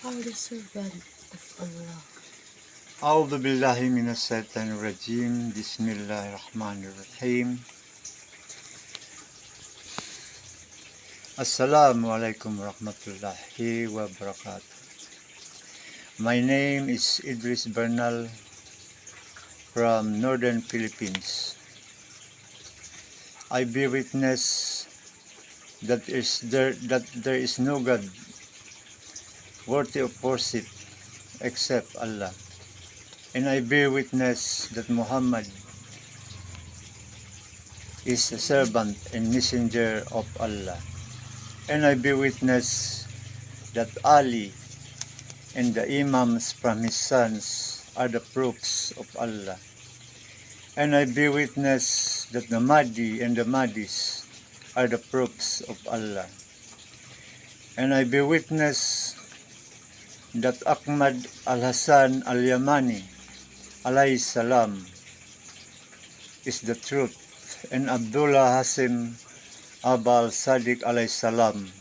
are the servant of Allah. A'udhu billahi minas shaitanir rajim. Bismillahirrahmanirrahim. Assalamualaikum warahmatullahi wabarakatuh. My name is Idris Bernal from Northern Philippines. I bear witness that there is no God worthy of worship except Allah. And I bear witness that Muhammad is a servant and messenger of Allah. And I bear witness that Ali and the Imams from his sons are the proofs of Allah. And I bear witness that the Mahdi and the Mahdis are the proofs of Allah. And I bear witness that Ahmad al-Hassan al-Yamani alayhi salam is the truth, and Abdullah Hasim Abal Sadiq alayhi salam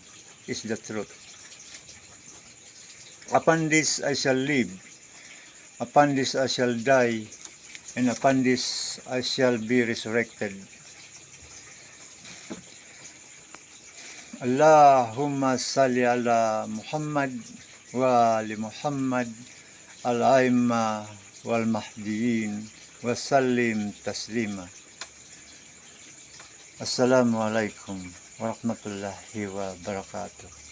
is the truth. Upon this I shall live, upon this I shall die, and upon this I shall be resurrected. Allahumma salli ala Muhammad wa ali Muhammad al-aimma wal mahdiyin wa sallim taslima. Assalamualaikum warahmatullahi wabarakatuh.